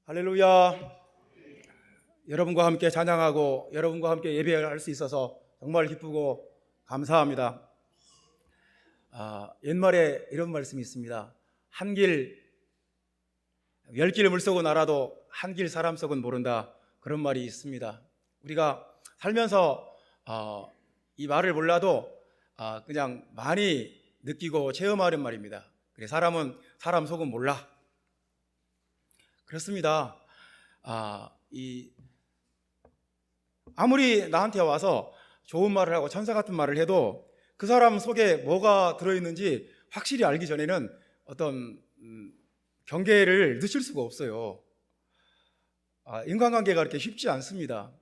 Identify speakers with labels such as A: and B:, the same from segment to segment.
A: 할렐루야. 여러분과 함께 찬양하고 여러분과 함께 예배할 수 있어서 정말 기쁘고 감사합니다. 옛말에 이런 말씀이 있습니다. 열 길 물속은 알아도 한 길 사람 속은 모른다, 그런 말이 있습니다. 우리가 살면서 이 말을 몰라도 그냥 많이 느끼고 체험하는 말입니다. 그래, 사람은 사람 속은 몰라. 그렇습니다. 아무리 나한테 와서 좋은 말을 하고 천사 같은 말을 해도 그 사람 속에 뭐가 들어있는지 확실히 알기 전에는 어떤 경계를 늦출 수가 없어요. 인간관계가 그렇게 쉽지 않습니다.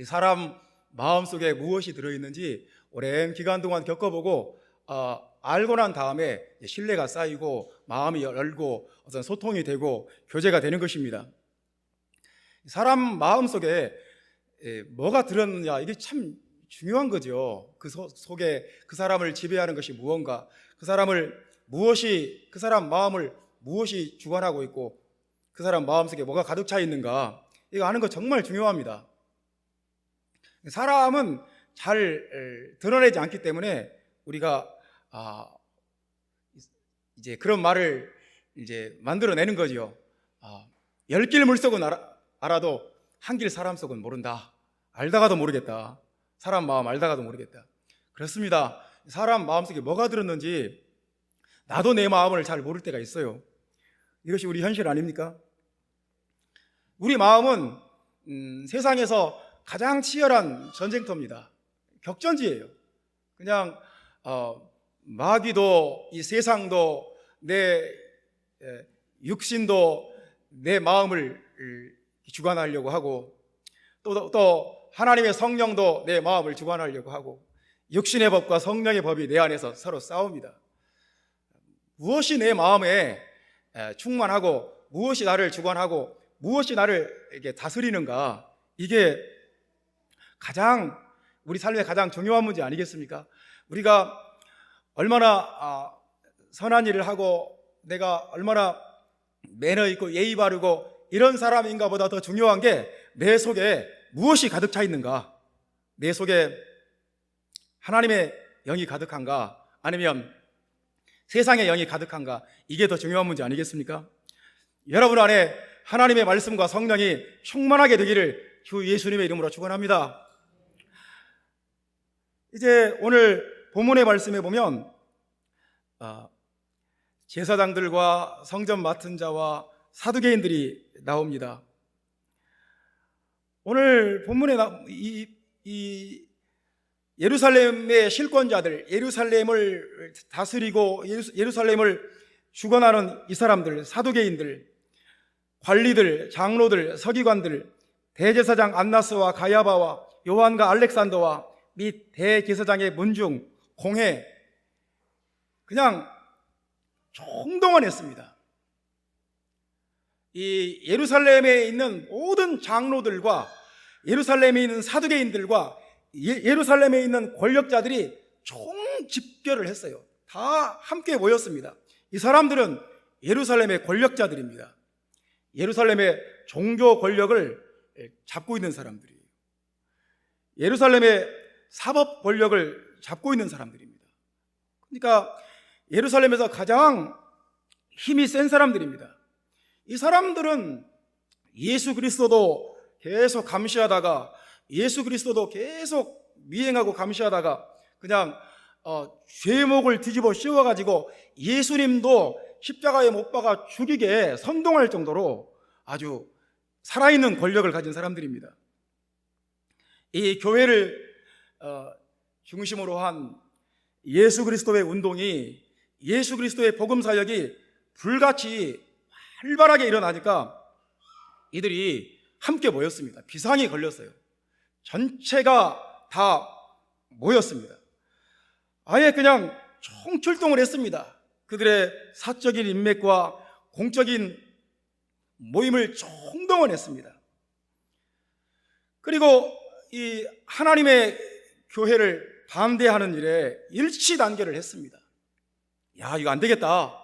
A: 사람 마음속에 무엇이 들어있는지 오랜 기간 동안 겪어보고 알고 난 다음에 신뢰가 쌓이고 마음이 열고 어떤 소통이 되고 교제가 되는 것입니다. 사람 마음속에 뭐가 들었느냐, 이게 참 중요한 거죠. 그 속에 그 사람을 지배하는 것이 무언가, 그 사람 마음을 무엇이 주관하고 있고 그 사람 마음속에 뭐가 가득 차 있는가, 이거 아는 거 정말 중요합니다. 사람은 잘 드러내지 않기 때문에 우리가 이제 그런 말을 이제 만들어내는 거죠. 열 길 물속은 알아도 한 길 사람 속은 모른다. 알다가도 모르겠다. 사람 마음 알다가도 모르겠다. 그렇습니다. 사람 마음속에 뭐가 들었는지 나도 내 마음을 잘 모를 때가 있어요. 이것이 우리 현실 아닙니까? 우리 마음은 세상에서 가장 치열한 전쟁터입니다. 격전지예요. 그냥 마귀도 이 세상도 내 육신도 내 마음을 주관하려고 하고 또 하나님의 성령도 내 마음을 주관하려고 하고 육신의 법과 성령의 법이 내 안에서 서로 싸웁니다. 무엇이 내 마음에 충만하고 무엇이 나를 주관하고 무엇이 나를 이렇게 다스리는가, 이게 우리 삶의 가장 중요한 문제 아니겠습니까? 우리가 얼마나 선한 일을 하고 내가 얼마나 매너 있고 예의 바르고 이런 사람인가 보다 더 중요한 게 내 속에 무엇이 가득 차 있는가, 내 속에 하나님의 영이 가득한가 아니면 세상의 영이 가득한가, 이게 더 중요한 문제 아니겠습니까? 여러분 안에 하나님의 말씀과 성령이 충만하게 되기를 주 예수님의 이름으로 축원합니다. 이제 오늘 본문의 말씀에 보면 제사장들과 성전 맡은 자와 사두개인들이 나옵니다. 오늘 본문에 이 예루살렘의 실권자들, 예루살렘을 다스리고 예루살렘을 주관하는 이 사람들, 사두개인들, 관리들, 장로들, 서기관들, 대제사장 안나스와 가야바와 요한과 알렉산더와 및 대제사장의 문중, 공회, 그냥 총동원했습니다. 이 예루살렘에 있는 모든 장로들과 예루살렘에 있는 사두개인들과 예루살렘에 있는 권력자들이 총집결을 했어요. 다 함께 모였습니다. 이 사람들은 예루살렘의 권력자들입니다. 예루살렘의 종교 권력을 잡고 있는 사람들이에요. 예루살렘의 사법 권력을 잡고 있는 사람들입니다. 그러니까 예루살렘에서 가장 힘이 센 사람들입니다. 이 사람들은 예수 그리스도도 계속 감시하다가 예수 그리스도도 계속 미행하고 감시하다가 그냥 죄목을 뒤집어 씌워가지고 예수님도 십자가에 못 박아 죽이게 선동할 정도로 아주 살아있는 권력을 가진 사람들입니다. 이 교회를 중심으로 한 예수 그리스도의 운동이, 예수 그리스도의 복음 사역이 불같이 활발하게 일어나니까 이들이 함께 모였습니다. 비상이 걸렸어요. 전체가 다 모였습니다. 아예 그냥 총출동을 했습니다. 그들의 사적인 인맥과 공적인 모임을 총동원했습니다. 그리고 이 하나님의 교회를 반대하는 일에 일치단결을 했습니다. 야, 이거 안 되겠다.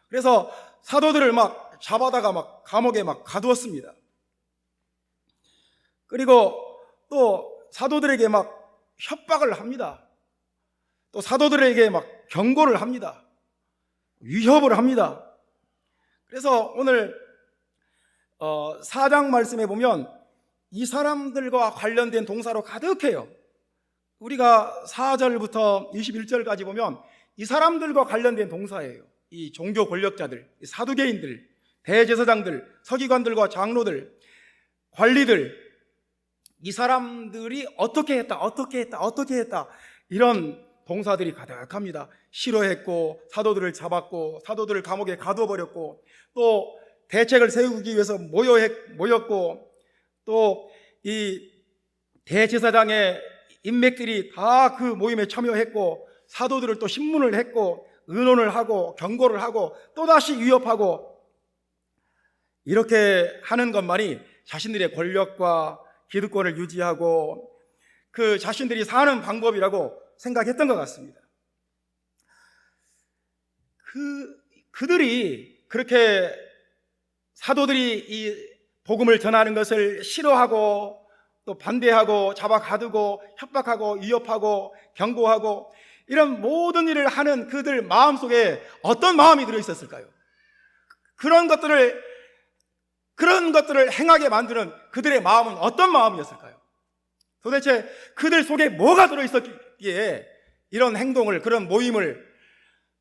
A: 그래서 사도들을 막 잡아다가 막 감옥에 막 가두었습니다. 그리고 또 사도들에게 막 협박을 합니다. 또 사도들에게 막 경고를 합니다. 위협을 합니다. 그래서 오늘 4장 말씀에 보면 이 사람들과 관련된 동사로 가득해요. 우리가 4절부터 21절까지 보면 이 사람들과 관련된 동사예요. 이 종교 권력자들, 이 사두개인들, 대제사장들, 서기관들과 장로들, 관리들, 이 사람들이 어떻게 했다 이런 동사들이 가득합니다. 싫어했고, 사도들을 잡았고, 사도들을 감옥에 가둬버렸고, 또 대책을 세우기 위해서 모였고, 또 이 대제사장의 인맥들이 다 그 모임에 참여했고, 사도들을 또 신문을 했고, 의논을 하고, 경고를 하고, 또다시 위협하고, 이렇게 하는 것만이 자신들의 권력과 기득권을 유지하고 그 자신들이 사는 방법이라고 생각했던 것 같습니다. 그들이 그렇게 사도들이 이 복음을 전하는 것을 싫어하고 또 반대하고 잡아 가두고 협박하고 위협하고 경고하고 이런 모든 일을 하는 그들 마음속에 어떤 마음이 들어있었을까요? 그런 것들을 행하게 만드는 그들의 마음은 어떤 마음이었을까요? 도대체 그들 속에 뭐가 들어있었기에 이런 행동을, 그런 모임을,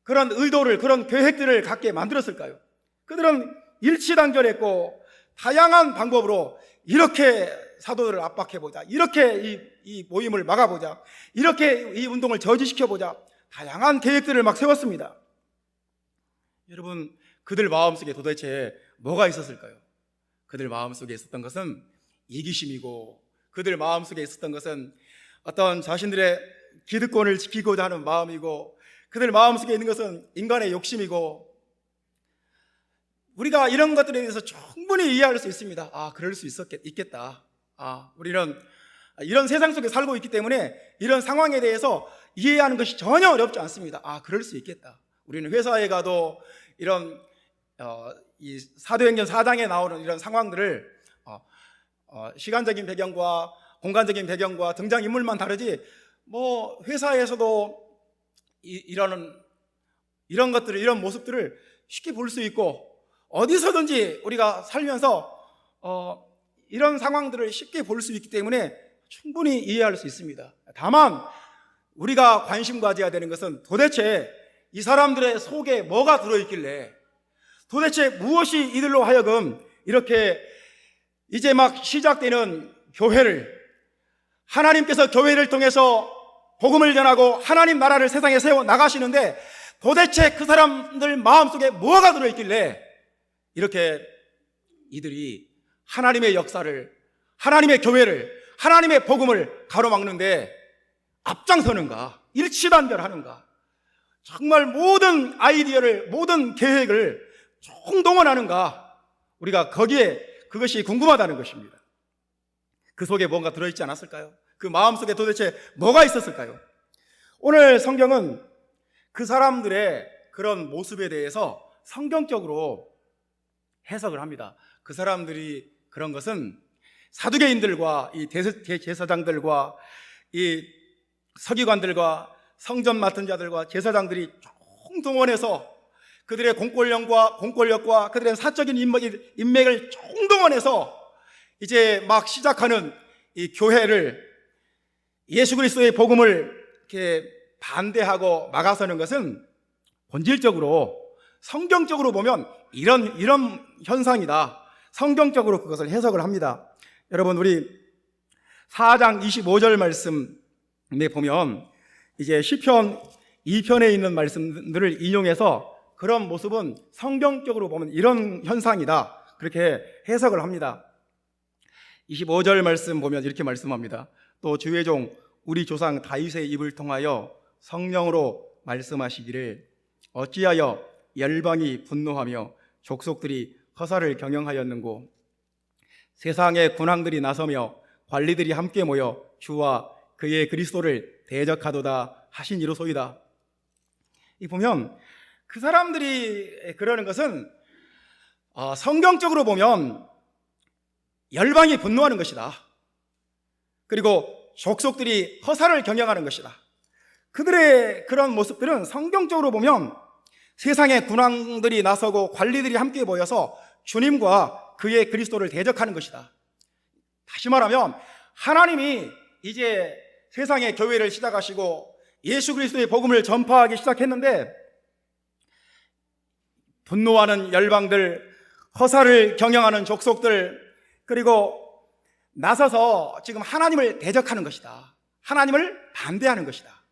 A: 그런 의도를, 그런 계획들을 갖게 만들었을까요? 그들은 일치단결했고 다양한 방법으로 이렇게 사도들을 압박해보자, 이렇게 이 모임을 막아보자, 이렇게 이 운동을 저지시켜보자, 다양한 계획들을 막 세웠습니다. 여러분, 그들 마음속에 도대체 뭐가 있었을까요? 그들 마음속에 있었던 것은 이기심이고, 그들 마음속에 있었던 것은 어떤 자신들의 기득권을 지키고자 하는 마음이고, 그들 마음속에 있는 것은 인간의 욕심이고, 우리가 이런 것들에 대해서 충분히 이해할 수 있습니다. 그럴 수 있겠다. 우리는 이런 세상 속에 살고 있기 때문에 이런 상황에 대해서 이해하는 것이 전혀 어렵지 않습니다. 그럴 수 있겠다. 우리는 회사에 가도 이런 이 사도행전 4장에 나오는 이런 상황들을 시간적인 배경과 공간적인 배경과 등장인물만 다르지 회사에서도 이런 것들을, 이런 모습들을 쉽게 볼 수 있고 어디서든지 우리가 살면서 이런 상황들을 쉽게 볼 수 있기 때문에 충분히 이해할 수 있습니다. 다만 우리가 관심 가져야 되는 것은 도대체 이 사람들의 속에 뭐가 들어있길래, 도대체 무엇이 이들로 하여금 이렇게 이제 막 시작되는 교회를, 하나님께서 교회를 통해서 복음을 전하고 하나님 나라를 세상에 세워 나가시는데 도대체 그 사람들 마음속에 뭐가 들어있길래 이렇게 이들이 하나님의 역사를, 하나님의 교회를, 하나님의 복음을 가로막는데 앞장서는가, 일치단결하는가, 정말 모든 아이디어를, 모든 계획을 총동원하는가, 우리가 그것이 궁금하다는 것입니다. 그 속에 뭔가 들어있지 않았을까요? 그 마음속에 도대체 뭐가 있었을까요? 오늘 성경은 그 사람들의 그런 모습에 대해서 성경적으로 해석을 합니다. 그 사람들이 그런 것은 사두개인들과 이 대제사장들과 이 서기관들과 성전 맡은 자들과 제사장들이 총동원해서 그들의 공권력과 그들의 사적인 인맥을 총동원해서 이제 막 시작하는 이 교회를, 예수 그리스도의 복음을 이렇게 반대하고 막아서는 것은 본질적으로 성경적으로 보면 이런 현상이다. 성경적으로 그것을 해석을 합니다. 여러분, 우리 4장 25절 말씀에 보면 이제 시편 2편에 있는 말씀들을 인용해서 그런 모습은 성경적으로 보면 이런 현상이다, 그렇게 해석을 합니다. 25절 말씀 보면 이렇게 말씀합니다. 또 주의 종 우리 조상 다윗의 입을 통하여 성령으로 말씀하시기를 어찌하여 열방이 분노하며 족속들이 허사를 경영하였는고, 세상의 군왕들이 나서며 관리들이 함께 모여 주와 그의 그리스도를 대적하도다 성경적으로 보면 열방이 분노하는 것이다. 그리고 족속들이 허사를 경영하는 것이다. 그들의 그런 모습들은 성경적으로 보면 세상의 군왕들이 나서고 관리들이 함께 모여서 주님과 그의 그리스도를 대적하는 것이다. 다시 말하면 하나님이 이제 세상의 교회를 시작하시고 예수 그리스도의 복음을 전파하기 시작했는데, 분노하는 열방들, 허사를 경영하는 족속들, 그리고 나서서 지금 하나님을 대적하는 것이다. 하나님을 반대하는 것이다.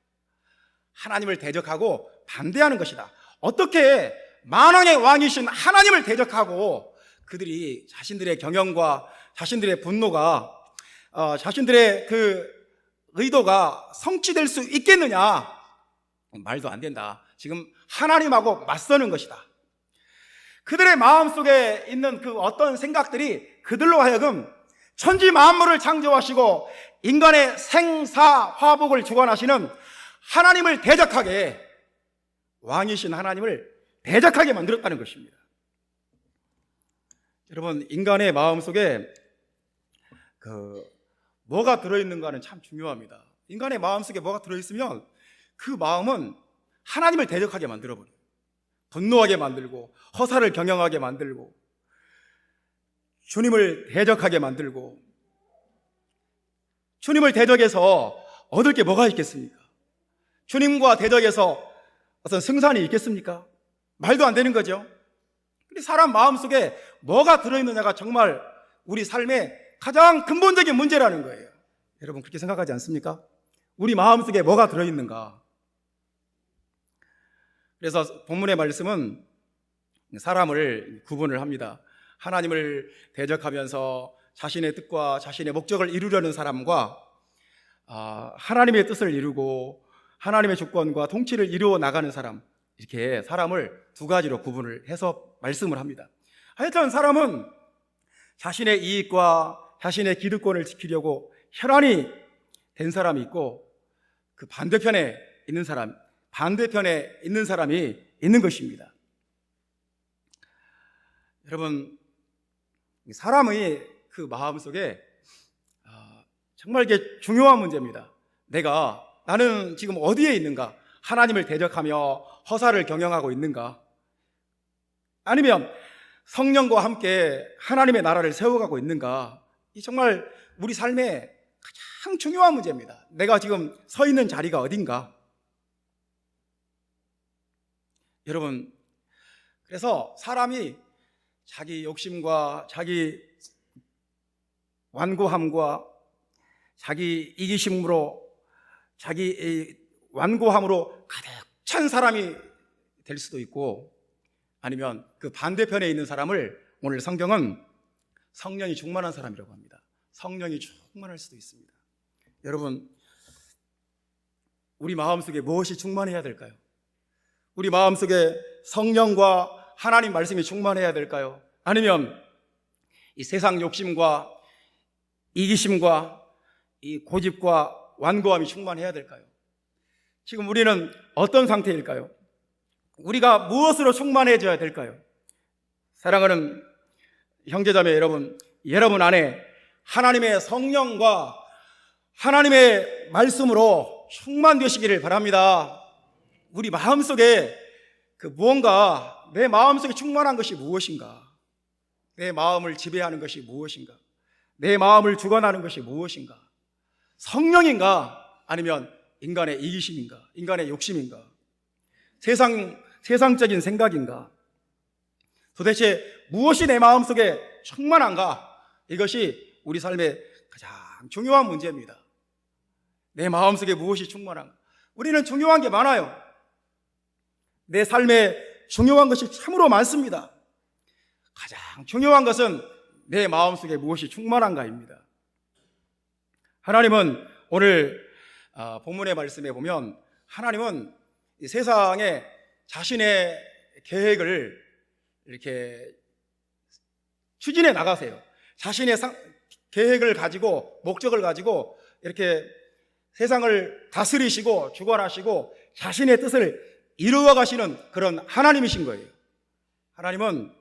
A: 하나님을 대적하고 반대하는 것이다. 어떻게 만왕의 왕이신 하나님을 대적하고 그들이 자신들의 경영과 자신들의 분노가 자신들의 그 의도가 성취될 수 있겠느냐? 말도 안 된다. 지금 하나님하고 맞서는 것이다. 그들의 마음속에 있는 그 어떤 생각들이 그들로 하여금 천지 만물을 창조하시고 인간의 생사화복을 주관하시는 하나님을 대적하게, 왕이신 하나님을 대적하게 만들었다는 것입니다. 여러분, 인간의 마음속에 뭐가 들어있는가는 참 중요합니다. 인간의 마음속에 뭐가 들어있으면 그 마음은 하나님을 대적하게 만들어버려요. 분노하게 만들고 허사를 경영하게 만들고 주님을 대적하게 만들고, 주님을 대적해서 얻을 게 뭐가 있겠습니까? 주님과 대적해서 어떤 승산이 있겠습니까? 말도 안 되는 거죠. 근데 사람 마음속에 뭐가 들어있느냐가 정말 우리 삶의 가장 근본적인 문제라는 거예요. 여러분, 그렇게 생각하지 않습니까? 우리 마음속에 뭐가 들어있는가? 그래서 본문의 말씀은 사람을 구분을 합니다. 하나님을 대적하면서 자신의 뜻과 자신의 목적을 이루려는 사람과 하나님의 뜻을 이루고 하나님의 주권과 통치를 이루어 나가는 사람, 이렇게 사람을 두 가지로 구분을 해서 말씀을 합니다. 하여튼 사람은 자신의 이익과 자신의 기득권을 지키려고 혈안이 된 사람이 있고, 그 반대편에 있는 사람이 있는 것입니다. 여러분, 사람의 그 마음속에 정말 이게 중요한 문제입니다. 나는 지금 어디에 있는가? 하나님을 대적하며 허사를 경영하고 있는가? 아니면 성령과 함께 하나님의 나라를 세워가고 있는가? 이 정말 우리 삶의 가장 중요한 문제입니다. 내가 지금 서 있는 자리가 어딘가? 여러분, 그래서 사람이 자기 욕심과 자기 완고함과 자기 이기심으로, 자기 완고함으로 가득 찬 사람이 될 수도 있고, 아니면 그 반대편에 있는 사람을 오늘 성경은 성령이 충만한 사람이라고 합니다. 성령이 충만할 수도 있습니다. 여러분, 우리 마음속에 무엇이 충만해야 될까요? 우리 마음속에 성령과 하나님 말씀이 충만해야 될까요? 아니면 이 세상 욕심과 이기심과 이 고집과 완고함이 충만해야 될까요? 지금 우리는 어떤 상태일까요? 우리가 무엇으로 충만해져야 될까요? 사랑하는 형제자매 여러분 안에 하나님의 성령과 하나님의 말씀으로 충만되시기를 바랍니다. 우리 마음속에 무언가, 내 마음속에 충만한 것이 무엇인가? 내 마음을 지배하는 것이 무엇인가? 내 마음을 주관하는 것이 무엇인가? 성령인가? 아니면 인간의 이기심인가? 인간의 욕심인가? 세상적인 생각인가? 도대체 무엇이 내 마음속에 충만한가? 이것이 우리 삶의 가장 중요한 문제입니다. 내 마음속에 무엇이 충만한가? 우리는 중요한 게 많아요. 내 삶에 중요한 것이 참으로 많습니다. 가장 중요한 것은 내 마음속에 무엇이 충만한가입니다. 하나님은 오늘 본문의 말씀에 보면 하나님은 이 세상에 자신의 계획을 이렇게 추진해 나가세요. 자신의 계획을 가지고, 목적을 가지고 이렇게 세상을 다스리시고 주관하시고 자신의 뜻을 이루어 가시는 그런 하나님이신 거예요. 하나님은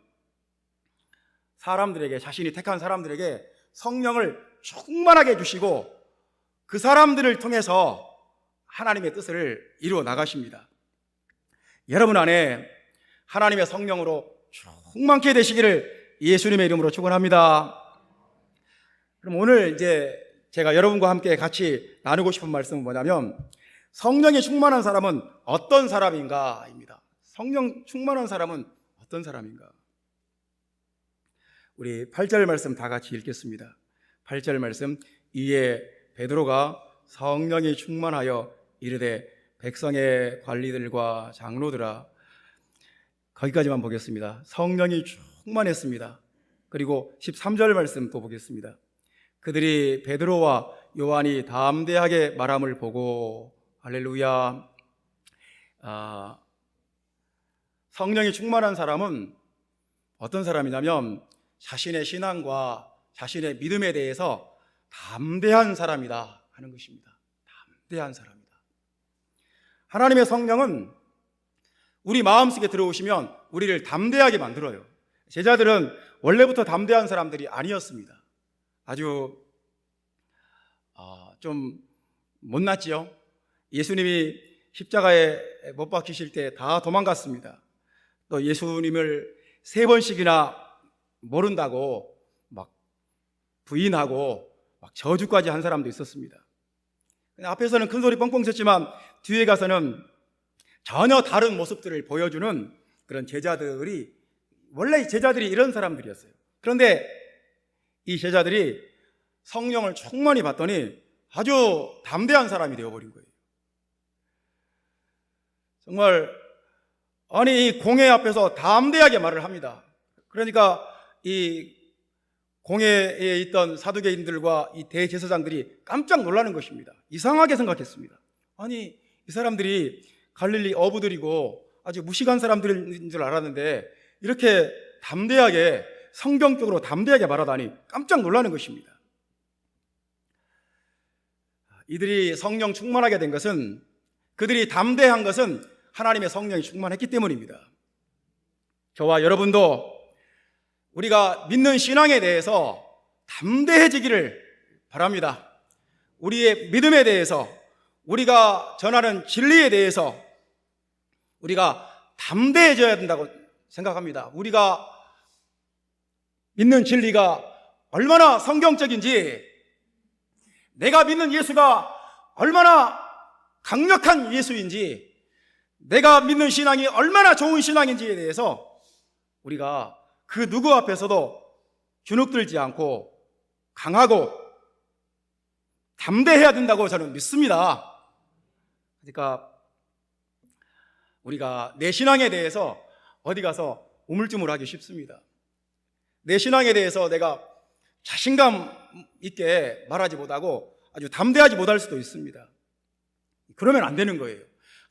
A: 사람들에게, 자신이 택한 사람들에게 성령을 충만하게 주시고 그 사람들을 통해서 하나님의 뜻을 이루어 나가십니다. 여러분 안에 하나님의 성령으로 충만케 되시기를 예수님의 이름으로 축원합니다. 그럼 오늘 이제 제가 여러분과 함께 같이 나누고 싶은 말씀은 뭐냐면, 성령이 충만한 사람은 어떤 사람인가입니다. 성령 충만한 사람은 어떤 사람인가? 우리 8절 말씀 다 같이 읽겠습니다. 8절 말씀, 이에 베드로가 성령이 충만하여 이르되 백성의 관리들과 장로들아, 거기까지만 보겠습니다. 성령이 충만했습니다. 그리고 13절 말씀 또 보겠습니다. 그들이 베드로와 요한이 담대하게 말함을 보고, 할렐루야. 성령이 충만한 사람은 어떤 사람이냐면 자신의 신앙과 자신의 믿음에 대해서 담대한 사람이다 하는 것입니다. 담대한 사람이다. 하나님의 성령은 우리 마음속에 들어오시면 우리를 담대하게 만들어요. 제자들은 원래부터 담대한 사람들이 아니었습니다. 아주 좀 못났지요. 예수님이 십자가에 못 박히실 때 다 도망갔습니다. 또 예수님을 3번씩이나 모른다고 막 부인하고 막 저주까지 한 사람도 있었습니다. 앞에서는 큰 소리 뻥뻥 쳤지만 뒤에 가서는 전혀 다른 모습들을 보여주는 그런 제자들이, 원래 제자들이 이런 사람들이었어요. 그런데 이 제자들이 성령을 충만히 받더니 아주 담대한 사람이 되어버린 거예요. 정말 아니 이 공회 앞에서 담대하게 말을 합니다. 그러니까 이 공회에 있던 사두개인들과 이 대제사장들이 깜짝 놀라는 것입니다. 이상하게 생각했습니다. 아니 이 사람들이 갈릴리 어부들이고 아주 무식한 사람들인 줄 알았는데 이렇게 담대하게, 성경적으로 담대하게 말하다니 깜짝 놀라는 것입니다. 이들이 성령 충만하게 된 것은, 그들이 담대한 것은 하나님의 성령이 충만했기 때문입니다. 저와 여러분도 우리가 믿는 신앙에 대해서 담대해지기를 바랍니다. 우리의 믿음에 대해서, 우리가 전하는 진리에 대해서 우리가 담대해져야 된다고 생각합니다. 우리가 믿는 진리가 얼마나 성경적인지, 내가 믿는 예수가 얼마나 강력한 예수인지, 내가 믿는 신앙이 얼마나 좋은 신앙인지에 대해서 우리가 그 누구 앞에서도 주눅들지 않고 강하고 담대해야 된다고 저는 믿습니다. 그러니까 우리가 내 신앙에 대해서 어디 가서 우물쭈물하기 쉽습니다. 내 신앙에 대해서 내가 자신감 있게 말하지 못하고 아주 담대하지 못할 수도 있습니다. 그러면 안 되는 거예요.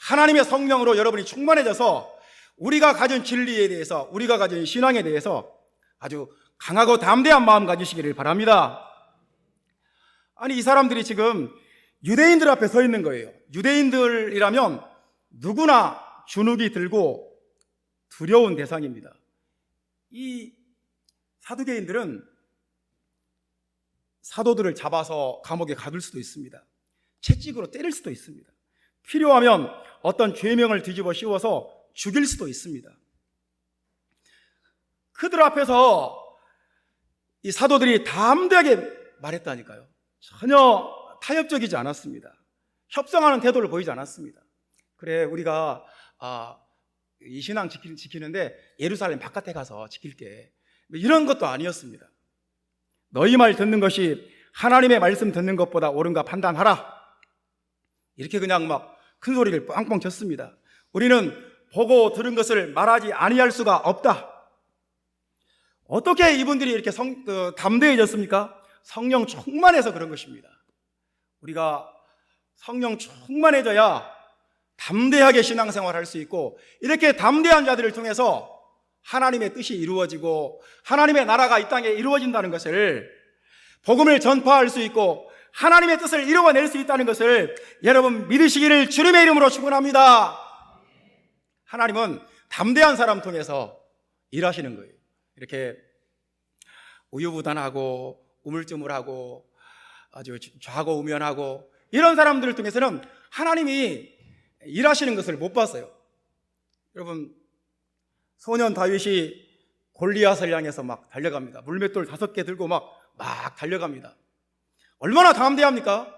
A: 하나님의 성령으로 여러분이 충만해져서 우리가 가진 진리에 대해서, 우리가 가진 신앙에 대해서 아주 강하고 담대한 마음 가지시기를 바랍니다. 아니 이 사람들이 지금 유대인들 앞에 서 있는 거예요. 유대인들이라면 누구나 주눅이 들고 두려운 대상입니다. 이 사두개인들은 사도들을 잡아서 감옥에 가둘 수도 있습니다. 채찍으로 때릴 수도 있습니다. 필요하면 어떤 죄명을 뒤집어 씌워서 죽일 수도 있습니다. 그들 앞에서 이 사도들이 담대하게 말했다니까요. 전혀 타협적이지 않았습니다. 협상하는 태도를 보이지 않았습니다. 그래 우리가 이 신앙 지키는데 예루살렘 바깥에 가서 지킬게, 이런 것도 아니었습니다. 너희 말 듣는 것이 하나님의 말씀 듣는 것보다 옳은가 판단하라, 이렇게 그냥 막 큰 소리를 빵빵 쳤습니다. 우리는 보고 들은 것을 말하지 아니할 수가 없다. 어떻게 이분들이 이렇게 담대해졌습니까? 성령 충만해서 그런 것입니다. 우리가 성령 충만해져야 담대하게 신앙생활할 수 있고, 이렇게 담대한 자들을 통해서 하나님의 뜻이 이루어지고 하나님의 나라가 이 땅에 이루어진다는 것을, 복음을 전파할 수 있고 하나님의 뜻을 이루어낼 수 있다는 것을 여러분 믿으시기를 주님의 이름으로 축원합니다. 하나님은 담대한 사람 통해서 일하시는 거예요. 이렇게 우유부단하고 우물쭈물하고 아주 좌고우면하고 이런 사람들을 통해서는 하나님이 일하시는 것을 못 봤어요. 여러분, 소년 다윗이 골리앗을 향해서 막 달려갑니다. 물맷돌 5개 들고 막 달려갑니다. 얼마나 담대합니까?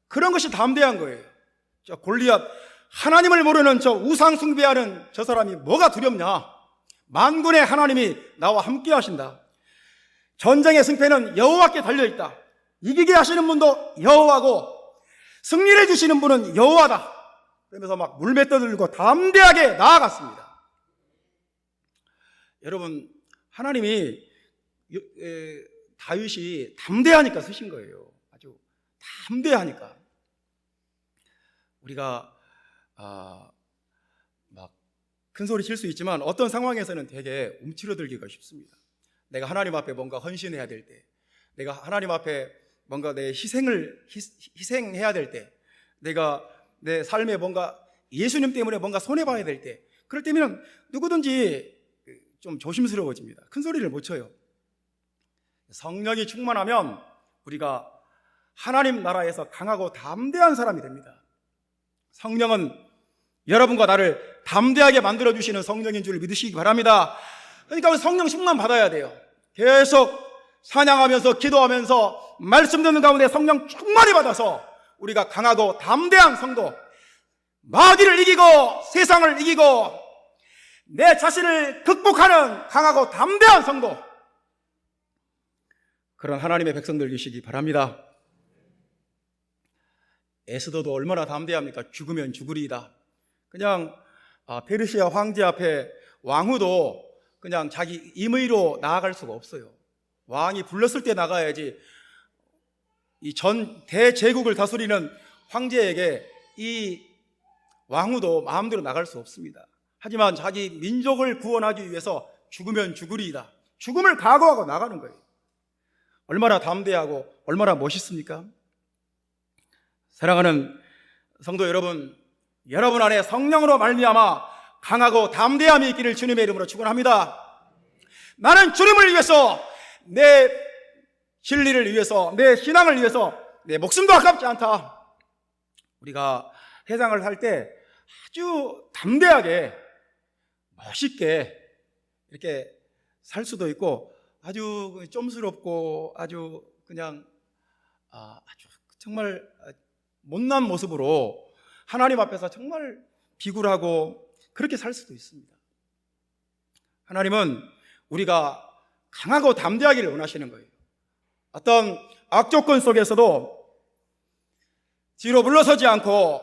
A: 그런 것이 담대한 거예요. 저 골리앗, 하나님을 모르는 저 우상 숭배하는 저 사람이 뭐가 두렵냐? 만군의 하나님이 나와 함께 하신다. 전쟁의 승패는 여호와께 달려있다. 이기게 하시는 분도 여호와고 승리를 주시는 분은 여호와다. 그러면서 막 물맷돌 들고 담대하게 나아갔습니다. 여러분, 하나님이 다윗이 담대하니까 쓰신 거예요. 아주 담대하니까. 우리가 막 큰 소리 칠 수 있지만 어떤 상황에서는 되게 움츠러들기가 쉽습니다. 내가 하나님 앞에 뭔가 헌신해야 될 때, 내가 하나님 앞에 뭔가 내 희생해야 될 때, 내가 내 삶에 뭔가 예수님 때문에 뭔가 손해봐야 될 때, 그럴 때면 누구든지 좀 조심스러워집니다. 큰 소리를 못 쳐요. 성령이 충만하면 우리가 하나님 나라에서 강하고 담대한 사람이 됩니다. 성령은 여러분과 나를 담대하게 만들어주시는 성령인 줄 믿으시기 바랍니다. 그러니까 성령 충만 받아야 돼요. 계속 찬양하면서 기도하면서 말씀 듣는 가운데 성령 충만히 받아서 우리가 강하고 담대한 성도, 마귀를 이기고 세상을 이기고 내 자신을 극복하는 강하고 담대한 성도, 그런 하나님의 백성들 되시기 바랍니다. 에스더도 얼마나 담대합니까? 죽으면 죽으리이다. 그냥 페르시아 황제 앞에 왕후도 그냥 자기 임의로 나아갈 수가 없어요. 왕이 불렀을 때 나가야지. 이 전 대제국을 다스리는 황제에게 이 왕후도 마음대로 나갈 수 없습니다. 하지만 자기 민족을 구원하기 위해서 죽으면 죽으리이다. 죽음을 각오하고 나가는 거예요. 얼마나 담대하고 얼마나 멋있습니까? 사랑하는 성도 여러분, 여러분 안에 성령으로 말미암아 강하고 담대함이 있기를 주님의 이름으로 축원합니다. 나는 주님을 위해서, 내 진리를 위해서, 내 신앙을 위해서 내 목숨도 아깝지 않다. 우리가 세상을 살 때 아주 담대하게 멋있게 이렇게 살 수도 있고, 아주 좀스럽고 아주 그냥 아주 정말 못난 모습으로 하나님 앞에서 정말 비굴하고 그렇게 살 수도 있습니다. 하나님은 우리가 강하고 담대하기를 원하시는 거예요. 어떤 악조건 속에서도 뒤로 물러서지 않고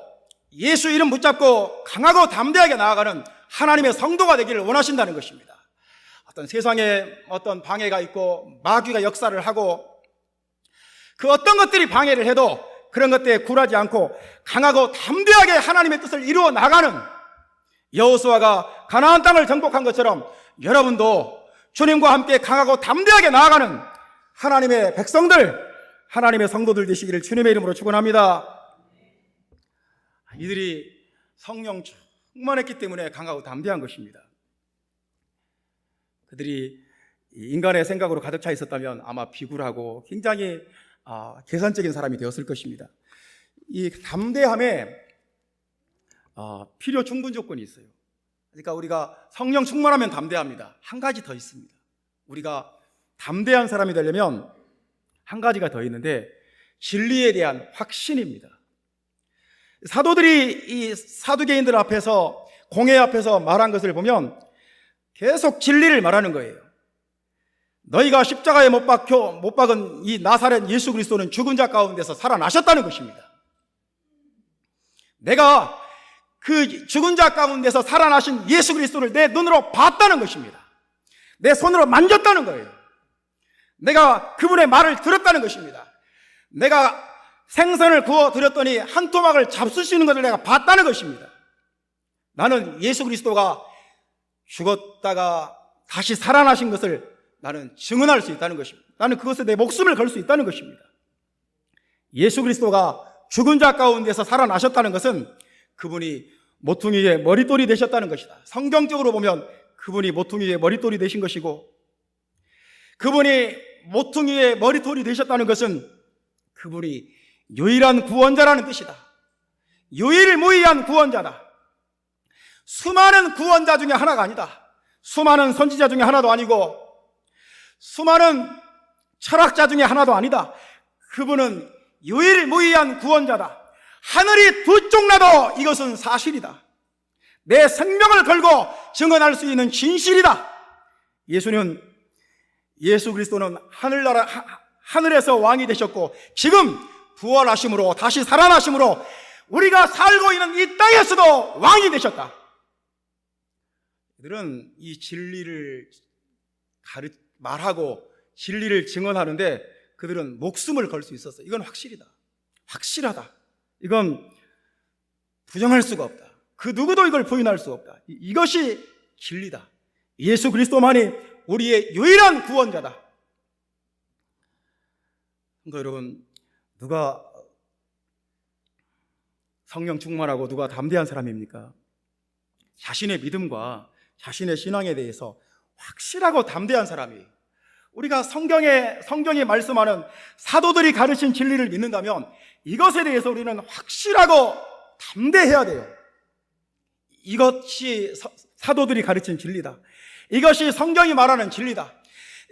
A: 예수 이름 붙잡고 강하고 담대하게 나아가는 하나님의 성도가 되기를 원하신다는 것입니다. 어떤 세상에 어떤 방해가 있고 마귀가 역사를 하고 그 어떤 것들이 방해를 해도 그런 것들에 굴하지 않고 강하고 담대하게 하나님의 뜻을 이루어 나가는, 여호수아가 가나안 땅을 정복한 것처럼 여러분도 주님과 함께 강하고 담대하게 나아가는 하나님의 백성들, 하나님의 성도들 되시기를 주님의 이름으로 축원합니다. 이들이 성령 충만했기 때문에 강하고 담대한 것입니다. 그들이 인간의 생각으로 가득 차 있었다면 아마 비굴하고 굉장히 계산적인 사람이 되었을 것입니다. 이 담대함에 필요 충분 조건이 있어요. 그러니까 우리가 성령 충만하면 담대합니다. 한 가지 더 있습니다. 우리가 담대한 사람이 되려면 한 가지가 더 있는데, 진리에 대한 확신입니다. 사도들이 이 사두개인들 앞에서, 공회 앞에서 말한 것을 보면 계속 진리를 말하는 거예요. 너희가 십자가에 못 박은 이 나사렛 예수 그리스도는 죽은 자 가운데서 살아나셨다는 것입니다. 내가 그 죽은 자 가운데서 살아나신 예수 그리스도를 내 눈으로 봤다는 것입니다. 내 손으로 만졌다는 거예요. 내가 그분의 말을 들었다는 것입니다. 내가 생선을 구워 드렸더니 한 토막을 잡수시는 것을 내가 봤다는 것입니다. 나는 예수 그리스도가 죽었다가 다시 살아나신 것을 나는 증언할 수 있다는 것입니다. 나는 그것에 내 목숨을 걸 수 있다는 것입니다. 예수 그리스도가 죽은 자 가운데서 살아나셨다는 것은 그분이 모퉁이의 머릿돌이 되셨다는 것이다. 성경적으로 보면 그분이 모퉁이의 머릿돌이 되신 것이고, 그분이 모퉁이의 머리털이 되셨다는 것은 그분이 유일한 구원자라는 뜻이다. 유일무이한 구원자다. 수많은 구원자 중에 하나가 아니다. 수많은 선지자 중에 하나도 아니고 수많은 철학자 중에 하나도 아니다. 그분은 유일무이한 구원자다. 하늘이 두 쪽 나도 이것은 사실이다. 내 생명을 걸고 증언할 수 있는 진실이다. 예수 그리스도는 하늘에서 왕이 되셨고 지금 부활하심으로 다시 살아나심으로 우리가 살고 있는 이 땅에서도 왕이 되셨다. 이들은 이 진리를 말하고 진리를 증언하는데 그들은 목숨을 걸 수 있었어. 이건 확실이다. 확실하다. 이건 부정할 수가 없다. 그 누구도 이걸 부인할 수 없다. 이것이 진리다. 예수 그리스도만이 우리의 유일한 구원자다. 그러니까 여러분, 누가 성령 충만하고 누가 담대한 사람입니까? 자신의 믿음과 자신의 신앙에 대해서 확실하고 담대한 사람이, 우리가 성경이 말씀하는 사도들이 가르친 진리를 믿는다면 이것에 대해서 우리는 확실하고 담대해야 돼요. 이것이 사도들이 가르친 진리다. 이것이 성경이 말하는 진리다.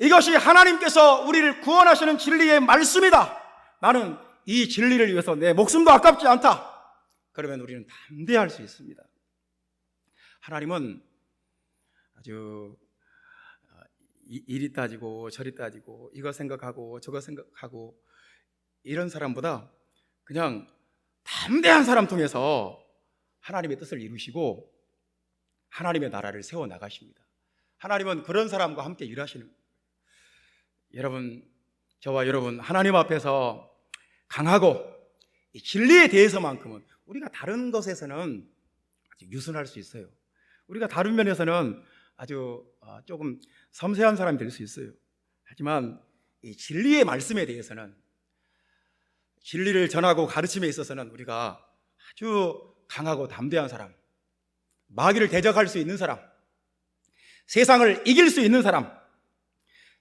A: 이것이 하나님께서 우리를 구원하시는 진리의 말씀이다. 나는 이 진리를 위해서 내 목숨도 아깝지 않다. 그러면 우리는 담대할 수 있습니다. 하나님은 아주 이리 따지고 저리 따지고 이거 생각하고 저거 생각하고 이런 사람보다 그냥 담대한 사람 통해서 하나님의 뜻을 이루시고 하나님의 나라를 세워나가십니다. 하나님은 그런 사람과 함께 일하시는 거예요. 여러분, 저와 여러분 하나님 앞에서 강하고 이 진리에 대해서만큼은 우리가 다른 것에서는 아주 유순할 수 있어요. 우리가 다른 면에서는 아주 조금 섬세한 사람이 될 수 있어요. 하지만 이 진리의 말씀에 대해서는, 진리를 전하고 가르침에 있어서는 우리가 아주 강하고 담대한 사람, 마귀를 대적할 수 있는 사람, 세상을 이길 수 있는 사람,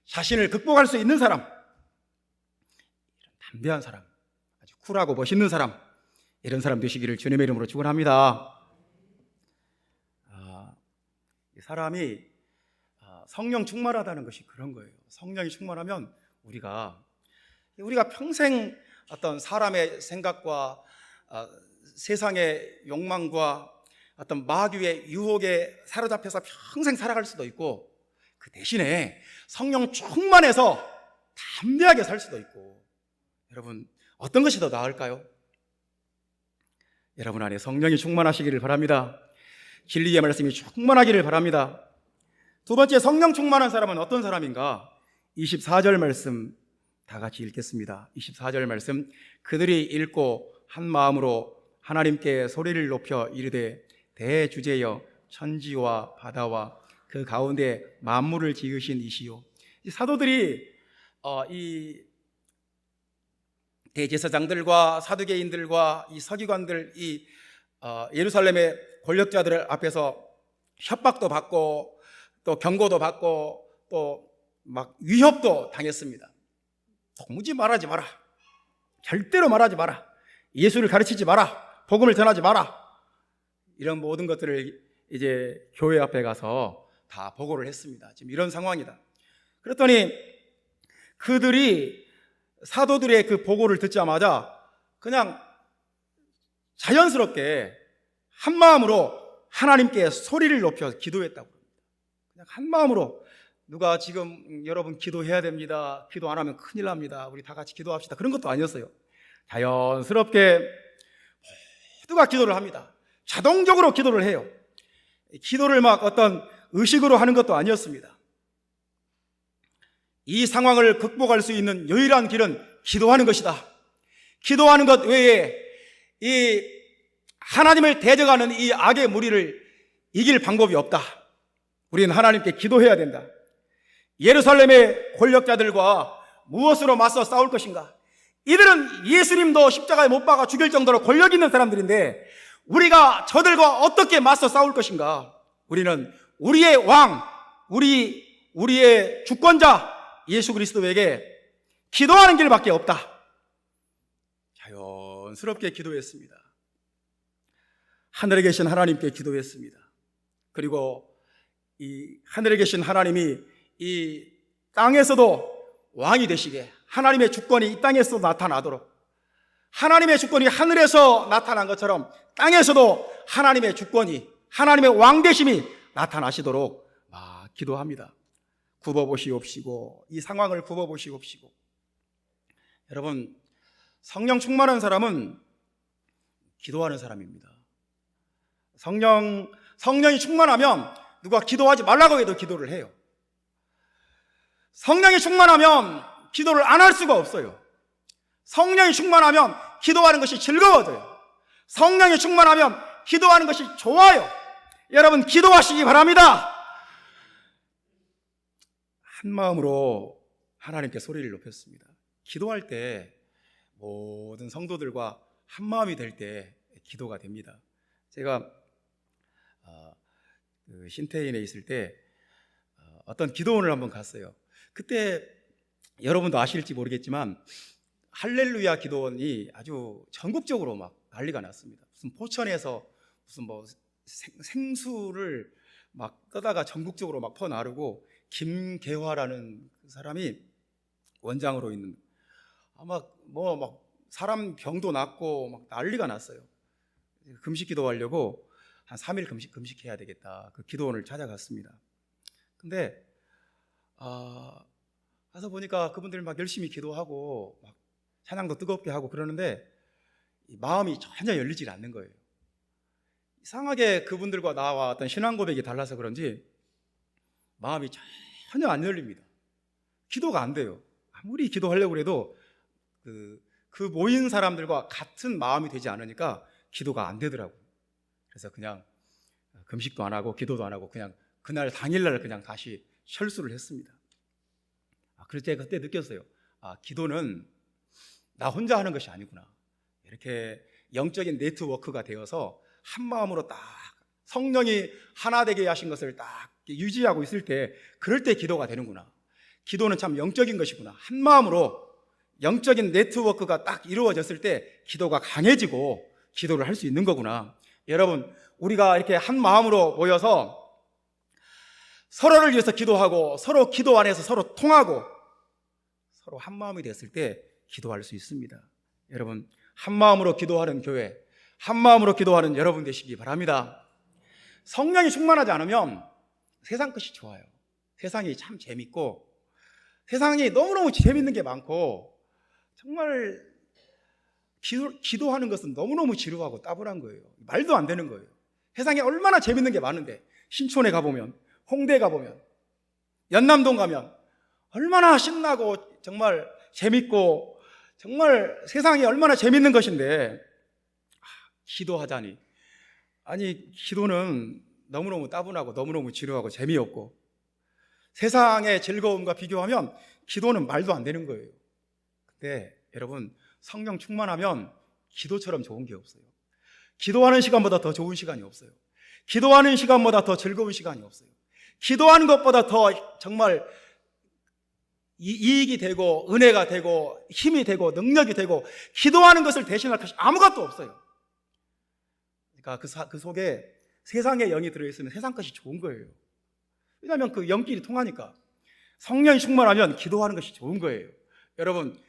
A: 자신을 극복할 수 있는 사람, 이런 담대한 사람, 아주 쿨하고 멋있는 사람, 이런 사람 되시기를 주님의 이름으로 축원합니다. 이 사람이 성령 충만하다는 것이 그런 거예요. 성령이 충만하면 우리가 평생 어떤 사람의 생각과 세상의 욕망과 어떤 마귀의 유혹에 사로잡혀서 평생 살아갈 수도 있고, 그 대신에 성령 충만해서 담대하게 살 수도 있고. 여러분, 어떤 것이 더 나을까요? 여러분 안에 성령이 충만하시기를 바랍니다. 진리의 말씀이 충만하기를 바랍니다. 두 번째, 성령 충만한 사람은 어떤 사람인가? 24절 말씀 다 같이 읽겠습니다. 24절 말씀, 그들이 읽고 한 마음으로 하나님께 소리를 높여 이르되 대주제여 천지와 바다와 그 가운데 만물을 지으신 이시요. 이 사도들이 이 대제사장들과 사두개인들과 이 서기관들, 이 예루살렘의 권력자들 앞에서 협박도 받고 또 경고도 받고 또 막 위협도 당했습니다. 도무지 말하지 마라. 절대로 말하지 마라. 예수를 가르치지 마라. 복음을 전하지 마라. 이런 모든 것들을 이제 교회 앞에 가서 다 보고를 했습니다. 지금 이런 상황이다. 그랬더니 그들이 사도들의 그 보고를 듣자마자 그냥 자연스럽게 한 마음으로 하나님께 소리를 높여 기도했다고 합니다. 그냥 한 마음으로. 누가 지금 여러분 기도해야 됩니다, 기도 안 하면 큰일 납니다, 우리 다 같이 기도합시다, 그런 것도 아니었어요. 자연스럽게 모두가 기도를 합니다. 자동적으로 기도를 해요. 기도를 막 어떤 의식으로 하는 것도 아니었습니다. 이 상황을 극복할 수 있는 유일한 길은 기도하는 것이다. 기도하는 것 외에 이 하나님을 대적하는 이 악의 무리를 이길 방법이 없다. 우리는 하나님께 기도해야 된다. 예루살렘의 권력자들과 무엇으로 맞서 싸울 것인가? 이들은 예수님도 십자가에 못 박아 죽일 정도로 권력 있는 사람들인데 우리가 저들과 어떻게 맞서 싸울 것인가? 우리는 우리의 왕, 우리의 주권자, 예수 그리스도에게 기도하는 길밖에 없다. 자연스럽게 기도했습니다. 하늘에 계신 하나님께 기도했습니다. 그리고 이 하늘에 계신 하나님이 이 땅에서도 왕이 되시게, 하나님의 주권이 이 땅에서도 나타나도록, 하나님의 주권이 하늘에서 나타난 것처럼 땅에서도 하나님의 주권이, 하나님의 왕되심이 나타나시도록 기도합니다. 굽어보시옵시고, 이 상황을 굽어보시옵시고. 여러분, 성령 충만한 사람은 기도하는 사람입니다. 성령이 충만하면 누가 기도하지 말라고 해도 기도를 해요. 성령이 충만하면 기도를 안 할 수가 없어요. 성령이 충만하면 기도하는 것이 즐거워져요. 성령이 충만하면 기도하는 것이 좋아요. 여러분, 기도하시기 바랍니다. 한 마음으로 하나님께 소리를 높였습니다. 기도할 때 모든 성도들과 한 마음이 될 때 기도가 됩니다. 제가 신태인에 있을 때 어떤 기도원을 한번 갔어요. 그때 여러분도 아실지 모르겠지만 할렐루야 기도원이 아주 전국적으로 막 난리가 났습니다. 무슨 포천에서 무슨 뭐 생수를 막 떠다가 전국적으로 막 퍼나르고, 김계화라는 그 사람이 원장으로 있는, 아마 막 사람 병도 났고 막 난리가 났어요. 금식 기도하려고 한 3일 금식해야 되겠다. 그 기도원을 찾아갔습니다. 근데 가서 보니까 그분들 막 열심히 기도하고 막 찬양도 뜨겁게 하고 그러는데 마음이 전혀 열리질 않는 거예요. 이상하게 그분들과 나와 어떤 신앙 고백이 달라서 그런지 마음이 전혀 안 열립니다. 기도가 안 돼요. 아무리 기도하려고 해도 그 모인 사람들과 같은 마음이 되지 않으니까 기도가 안 되더라고요. 그래서 그냥 금식도 안 하고 기도도 안 하고 그냥 그날 당일날 그냥 다시 철수를 했습니다. 그래서 제가 그때 느꼈어요. 기도는 나 혼자 하는 것이 아니구나. 이렇게 영적인 네트워크가 되어서 한 마음으로 딱 성령이 하나 되게 하신 것을 딱 유지하고 있을 때, 그럴 때 기도가 되는구나. 기도는 참 영적인 것이구나. 한 마음으로 영적인 네트워크가 딱 이루어졌을 때 기도가 강해지고 기도를 할 수 있는 거구나. 여러분, 우리가 이렇게 한 마음으로 모여서 서로를 위해서 기도하고 서로 기도 안에서 서로 통하고 서로 한 마음이 됐을 때 기도할 수 있습니다. 여러분, 한 마음으로 기도하는 교회, 한 마음으로 기도하는 여러분 되시기 바랍니다. 성령이 충만하지 않으면 세상 것이 좋아요. 세상이 참 재밌고, 세상이 너무너무 재밌는 게 많고, 정말 기도하는 것은 너무너무 지루하고 따분한 거예요. 말도 안 되는 거예요. 세상에 얼마나 재밌는 게 많은데, 신촌에 가보면, 홍대에 가보면, 연남동 가면 얼마나 신나고 정말 재밌고 정말 세상이 얼마나 재밌는 것인데, 기도하자니, 아니 기도는 너무너무 따분하고 너무너무 지루하고 재미없고 세상의 즐거움과 비교하면 기도는 말도 안 되는 거예요. 근데 여러분, 성령 충만하면 기도처럼 좋은 게 없어요. 기도하는 시간보다 더 좋은 시간이 없어요. 기도하는 시간보다 더 즐거운 시간이 없어요. 기도하는 것보다 더 정말 이익이 되고 은혜가 되고 힘이 되고 능력이 되고 기도하는 것을 대신할 것이 아무것도 없어요. 그러니까 그 속에 세상의 영이 들어있으면 세상 것이 좋은 거예요. 왜냐하면 그 영끼리 통하니까. 성령이 충만하면 기도하는 것이 좋은 거예요. 여러분,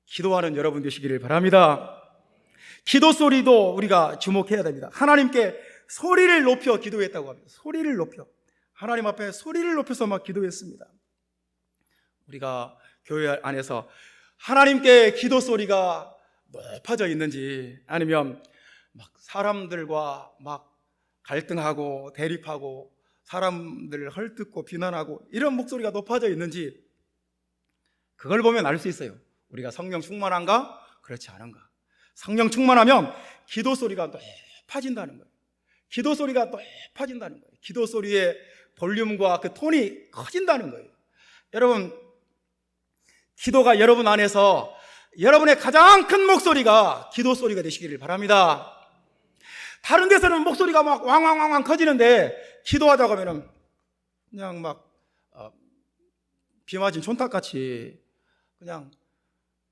A: 기도하는 여러분 되시기를 바랍니다. 기도 소리도 우리가 주목해야 됩니다. 하나님께 소리를 높여 기도했다고 합니다. 소리를 높여, 하나님 앞에 소리를 높여서 막 기도했습니다. 우리가 교회 안에서 하나님께 기도 소리가 높아져 있는지, 아니면 막 사람들과 막 갈등하고 대립하고 사람들을 헐뜯고 비난하고 이런 목소리가 높아져 있는지, 그걸 보면 알 수 있어요. 우리가 성령 충만한가? 그렇지 않은가? 성령 충만하면 기도 소리가 높아진다는 거예요. 기도 소리가 높아진다는 거예요. 기도 소리의 볼륨과 그 톤이 커진다는 거예요. 여러분, 기도가 여러분 안에서 여러분의 가장 큰 목소리가 기도 소리가 되시기를 바랍니다. 다른 데서는 목소리가 막 왕왕왕왕 커지는데 기도하자고 하면은 그냥 막 비 맞은 촌닭같이 그냥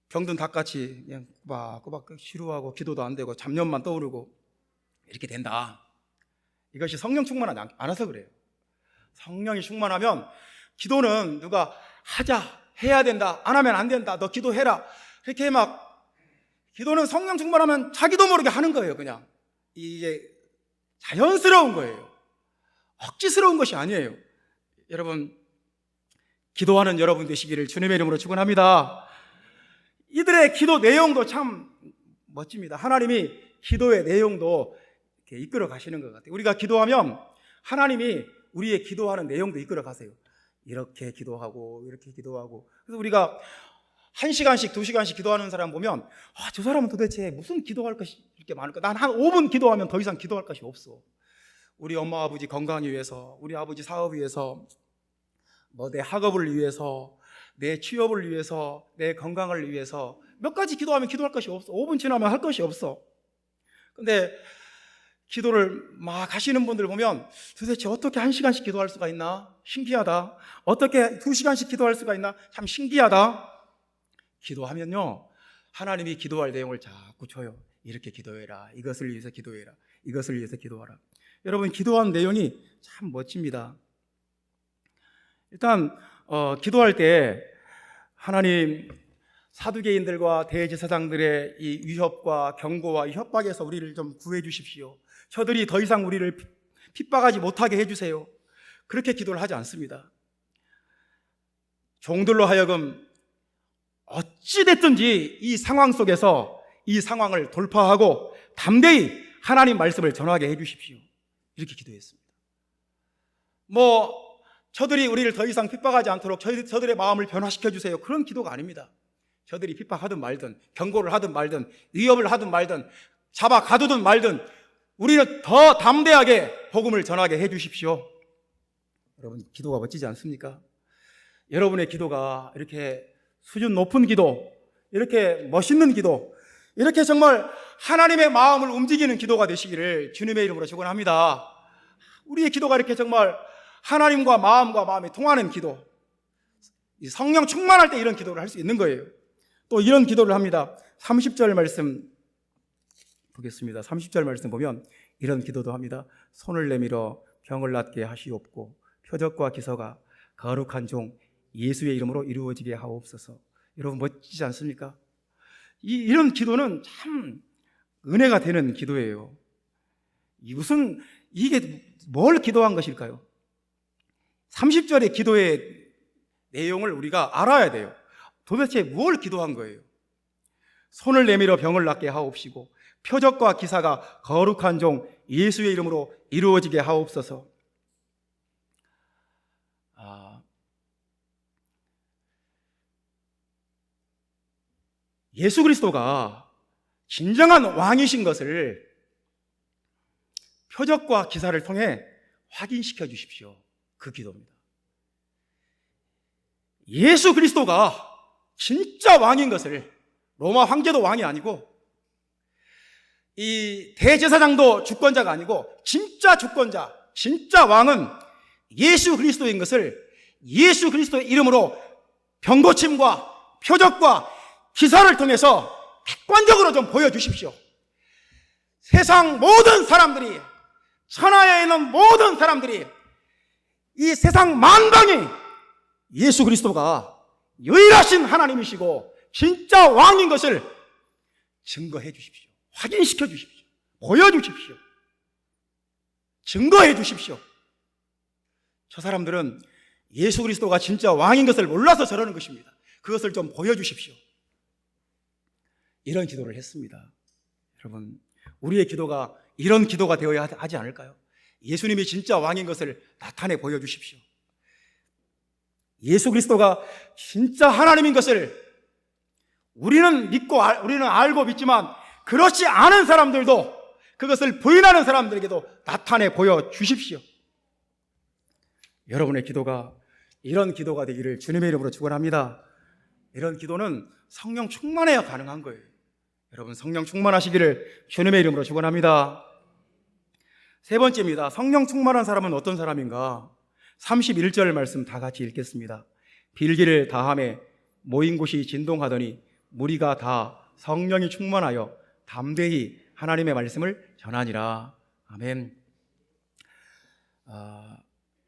A: 병든 닭같이 그냥 꼬박꼬박 시루하고 기도도 안 되고 잡념만 떠오르고 이렇게 된다. 이것이 성령 충만하지 않아서 그래요. 성령이 충만하면 기도는 누가 하자, 해야 된다, 안 하면 안 된다, 너 기도해라, 이렇게 막, 기도는 성령 충만하면 자기도 모르게 하는 거예요. 그냥 이게 자연스러운 거예요. 억지스러운 것이 아니에요. 여러분, 기도하는 여러분 되시기를 주님의 이름으로 축원합니다. 이들의 기도 내용도 참 멋집니다. 하나님이 기도의 내용도 이렇게 이끌어 가시는 것 같아요. 우리가 기도하면 하나님이 우리의 기도하는 내용도 이끌어 가세요. 이렇게 기도하고 이렇게 기도하고. 그래서 우리가 1시간씩 2시간씩 기도하는 사람 보면 저 사람은 도대체 무슨 기도할 것이 이렇게 많을까? 난 한 5분 기도하면 더 이상 기도할 것이 없어. 우리 엄마 아버지 건강 위해서, 우리 아버지 사업 위해서, 내 학업을 위해서, 내 취업을 위해서, 내 건강을 위해서 몇 가지 기도하면 기도할 것이 없어. 5분 지나면 할 것이 없어. 근데 기도를 막 하시는 분들 보면 도대체 어떻게 1시간씩 기도할 수가 있나? 신기하다. 어떻게 2시간씩 기도할 수가 있나? 참 신기하다. 기도하면요, 하나님이 기도할 내용을 자꾸 줘요. 이렇게 기도해라, 이것을 위해서 기도해라, 이것을 위해서 기도하라. 여러분, 기도한 내용이 참 멋집니다. 일단 기도할 때 하나님, 사두개인들과 대제사장들의 이 위협과 경고와 협박에서 우리를 좀 구해 주십시오. 저들이 더 이상 우리를 핍박하지 못하게 해주세요. 그렇게 기도를 하지 않습니다. 종들로 하여금 어찌됐든지 이 상황 속에서 이 상황을 돌파하고 담대히 하나님 말씀을 전하게 해주십시오. 이렇게 기도했습니다. 저들이 우리를 더 이상 핍박하지 않도록 저들의 마음을 변화시켜 주세요. 그런 기도가 아닙니다. 저들이 핍박하든 말든, 경고를 하든 말든, 위협을 하든 말든, 잡아 가두든 말든 우리는 더 담대하게 복음을 전하게 해 주십시오. 여러분, 기도가 멋지지 않습니까? 여러분의 기도가 이렇게 수준 높은 기도, 이렇게 멋있는 기도, 이렇게 정말 하나님의 마음을 움직이는 기도가 되시기를 주님의 이름으로 축원합니다. 우리의 기도가 이렇게 정말 하나님과 마음이 통하는 기도, 성령 충만할 때 이런 기도를 할 수 있는 거예요. 또 이런 기도를 합니다. 30절 말씀 보겠습니다. 30절 말씀 보면 이런 기도도 합니다. 손을 내밀어 병을 낫게 하시옵고 표적과 기사가 거룩한 종 예수의 이름으로 이루어지게 하옵소서. 여러분, 멋지지 않습니까? 이런 기도는 참 은혜가 되는 기도예요. 이게 뭘 기도한 것일까요? 30절의 기도의 내용을 우리가 알아야 돼요. 도대체 뭘 기도한 거예요? 손을 내밀어 병을 낫게 하옵시고 표적과 기사가 거룩한 종 예수의 이름으로 이루어지게 하옵소서. 예수 그리스도가 진정한 왕이신 것을 표적과 기사를 통해 확인시켜 주십시오. 그 기도입니다. 예수 그리스도가 진짜 왕인 것을, 로마 황제도 왕이 아니고 이 대제사장도 주권자가 아니고 진짜 주권자, 진짜 왕은 예수 그리스도인 것을 예수 그리스도의 이름으로 병고침과 표적과 기사를 통해서 객관적으로 좀 보여주십시오. 세상 모든 사람들이, 천하에 있는 모든 사람들이, 이 세상 만방이 예수 그리스도가 유일하신 하나님이시고 진짜 왕인 것을 증거해 주십시오. 확인시켜 주십시오. 보여주십시오. 증거해 주십시오. 저 사람들은 예수 그리스도가 진짜 왕인 것을 몰라서 저러는 것입니다. 그것을 좀 보여주십시오. 이런 기도를 했습니다. 여러분, 우리의 기도가 이런 기도가 되어야 하지 않을까요? 예수님이 진짜 왕인 것을 나타내 보여주십시오. 예수 그리스도가 진짜 하나님인 것을 우리는 믿고, 우리는 알고 믿지만 그렇지 않은 사람들도, 그것을 부인하는 사람들에게도 나타내 보여주십시오. 여러분의 기도가 이런 기도가 되기를 주님의 이름으로 축원합니다. 이런 기도는 성령 충만해야 가능한 거예요. 여러분, 성령 충만하시기를 주님의 이름으로 축원합니다. 세 번째입니다. 성령 충만한 사람은 어떤 사람인가? 31절 말씀 다 같이 읽겠습니다. 빌기를 다함에 모인 곳이 진동하더니 무리가 다 성령이 충만하여 담대히 하나님의 말씀을 전하니라. 아멘.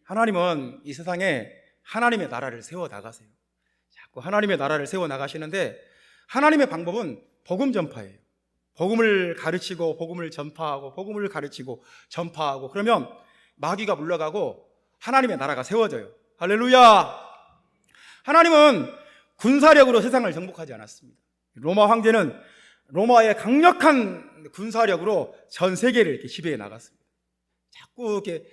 A: 하나님은 이 세상에 하나님의 나라를 세워 나가세요. 자꾸 하나님의 나라를 세워 나가시는데 하나님의 방법은 복음 전파예요. 복음을 가르치고 복음을 전파하고 복음을 가르치고 전파하고 그러면 마귀가 물러가고 하나님의 나라가 세워져요. 할렐루야. 하나님은 군사력으로 세상을 정복하지 않았습니다. 로마 황제는 로마의 강력한 군사력으로 전 세계를 이렇게 지배해 나갔습니다. 자꾸 이렇게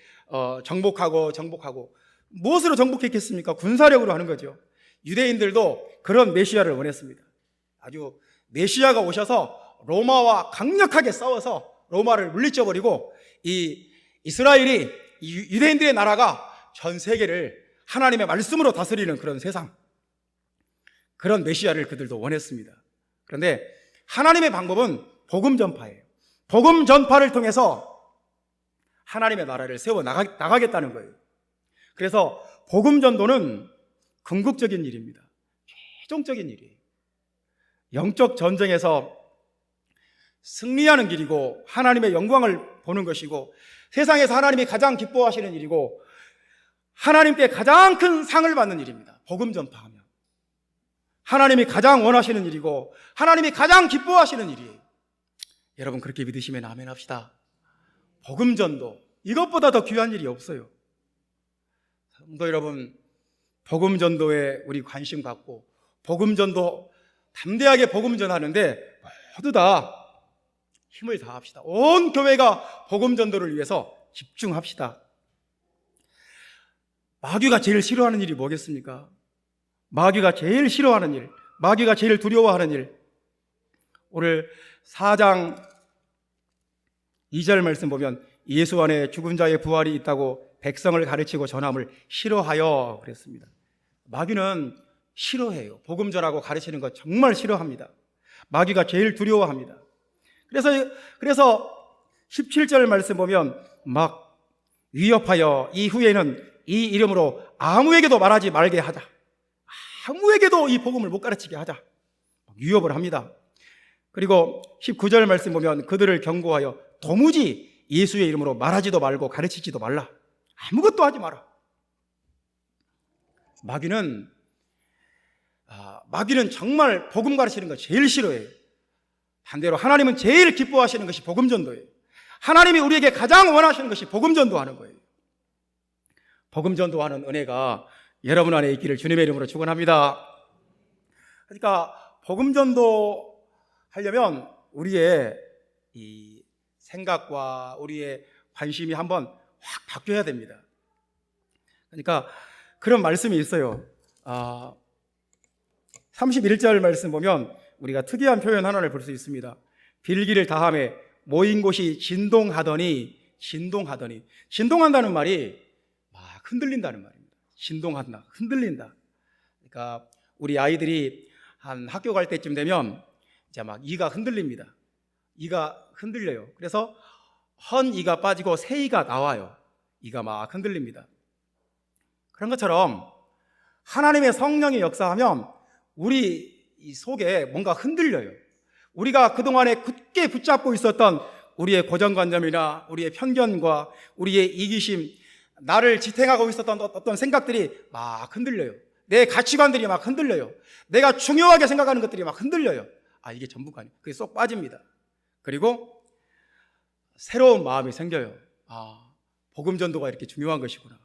A: 정복하고 무엇으로 정복했겠습니까? 군사력으로 하는 거죠. 유대인들도 그런 메시아를 원했습니다. 아주 메시아가 오셔서 로마와 강력하게 싸워서 로마를 물리쳐버리고 이 이스라엘이 유대인들의 나라가 전 세계를 하나님의 말씀으로 다스리는 그런 세상, 그런 메시아를 그들도 원했습니다. 그런데 하나님의 방법은 복음 전파예요. 복음 전파를 통해서 하나님의 나라를 세워 나가겠다는 거예요. 그래서 복음 전도는 궁극적인 일입니다. 최종적인 일이에요. 영적 전쟁에서 승리하는 길이고 하나님의 영광을 보는 것이고 세상에서 하나님이 가장 기뻐하시는 일이고 하나님께 가장 큰 상을 받는 일입니다. 복음 전파하면 하나님이 가장 원하시는 일이고 하나님이 가장 기뻐하시는 일이에요. 여러분 그렇게 믿으시면 아멘 합시다. 복음 전도, 이것보다 더 귀한 일이 없어요. 성도 여러분, 복음 전도에 우리 관심 갖고 복음 전도 담대하게 복음 전하는데 모두 다 힘을 다합시다. 온 교회가 복음 전도를 위해서 집중합시다. 마귀가 제일 싫어하는 일이 뭐겠습니까? 마귀가 제일 싫어하는 일, 마귀가 제일 두려워하는 일. 오늘 4장 2절 말씀 보면 예수 안에 죽은 자의 부활이 있다고 백성을 가르치고 전함을 싫어하여 그랬습니다. 마귀는 싫어해요. 복음 전하고 가르치는 거 정말 싫어합니다. 마귀가 제일 두려워합니다. 그래서 17절 말씀 보면 막 위협하여 이후에는 이 이름으로 아무에게도 말하지 말게 하자. 아무에게도 이 복음을 못 가르치게 하자. 위협을 합니다. 그리고 19절 말씀 보면 그들을 경고하여 도무지 예수의 이름으로 말하지도 말고 가르치지도 말라. 아무것도 하지 마라. 마귀는 정말 복음 가르치는 거 제일 싫어해요. 반대로 하나님은 제일 기뻐하시는 것이 복음 전도예요. 하나님이 우리에게 가장 원하시는 것이 복음 전도하는 거예요. 복음 전도하는 은혜가 여러분 안에 있기를 주님의 이름으로 축원합니다. 그러니까 복음 전도 하려면 우리의 이 생각과 우리의 관심이 한번 확 바뀌어야 됩니다. 그러니까 그런 말씀이 있어요. 31절 말씀 보면 우리가 특이한 표현 하나를 볼 수 있습니다. 빌기를 다함에 모인 곳이 진동하더니 진동한다는 말이 막 흔들린다는 말입니다. 진동한다, 흔들린다. 그러니까 우리 아이들이 한 학교 갈 때쯤 되면 이제 막 이가 흔들립니다. 이가 흔들려요. 그래서 헌 이가 빠지고 새 이가 나와요. 이가 막 흔들립니다. 그런 것처럼 하나님의 성령이 역사하면 우리 이 속에 뭔가 흔들려요. 우리가 그동안에 굳게 붙잡고 있었던 우리의 고정관념이나 우리의 편견과 우리의 이기심, 나를 지탱하고 있었던 어떤 생각들이 막 흔들려요. 내 가치관들이 막 흔들려요. 내가 중요하게 생각하는 것들이 막 흔들려요. 이게 전부가 아니에요. 그게 쏙 빠집니다. 그리고 새로운 마음이 생겨요. 복음 전도가 이렇게 중요한 것이구나.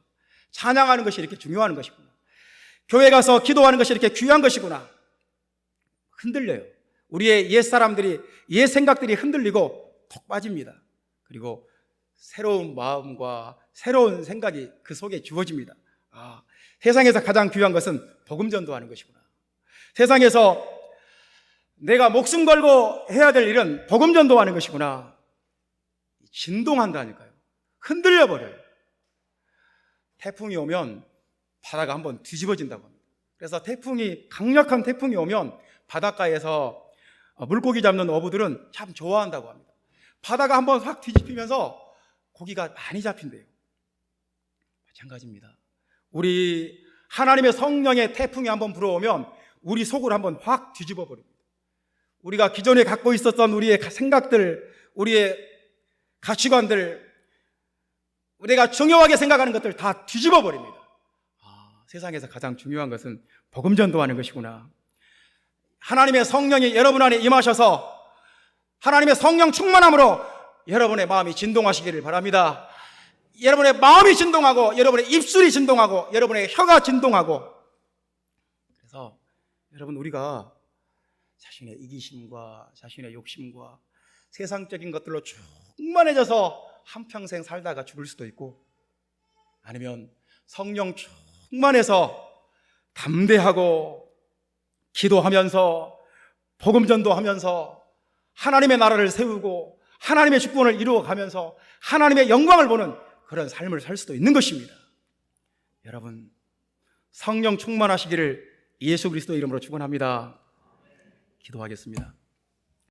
A: 찬양하는 것이 이렇게 중요한 것이구나. 교회 가서 기도하는 것이 이렇게 귀한 것이구나. 흔들려요. 우리의 옛 사람들이, 옛 생각들이 흔들리고 톡 빠집니다. 그리고 새로운 마음과 새로운 생각이 그 속에 주어집니다. 세상에서 가장 귀한 것은 복음 전도하는 것이구나. 세상에서 내가 목숨 걸고 해야 될 일은 복음 전도하는 것이구나. 진동한다니까요. 흔들려 버려요. 태풍이 오면 바다가 한번 뒤집어진다고 합니다. 그래서 강력한 태풍이 오면 바닷가에서 물고기 잡는 어부들은 참 좋아한다고 합니다. 바다가 한번 확 뒤집히면서 고기가 많이 잡힌대요. 마찬가지입니다. 우리 하나님의 성령의 태풍이 한번 불어오면 우리 속을 한번 확 뒤집어 버립니다. 우리가 기존에 갖고 있었던 우리의 생각들, 우리의 가치관들, 우리가 중요하게 생각하는 것들 다 뒤집어 버립니다. 세상에서 가장 중요한 것은 복음 전도하는 것이구나. 하나님의 성령이 여러분 안에 임하셔서 하나님의 성령 충만함으로 여러분의 마음이 진동하시기를 바랍니다. 여러분의 마음이 진동하고 여러분의 입술이 진동하고 여러분의 혀가 진동하고, 그래서 여러분, 우리가 자신의 이기심과 자신의 욕심과 세상적인 것들로 충만해져서 한평생 살다가 죽을 수도 있고, 아니면 성령 충만해서 담대하고 기도하면서 복음 전도하면서 하나님의 나라를 세우고 하나님의 주권을 이루어가면서 하나님의 영광을 보는 그런 삶을 살 수도 있는 것입니다. 여러분, 성령 충만하시기를 예수 그리스도 이름으로 축원합니다. 기도하겠습니다.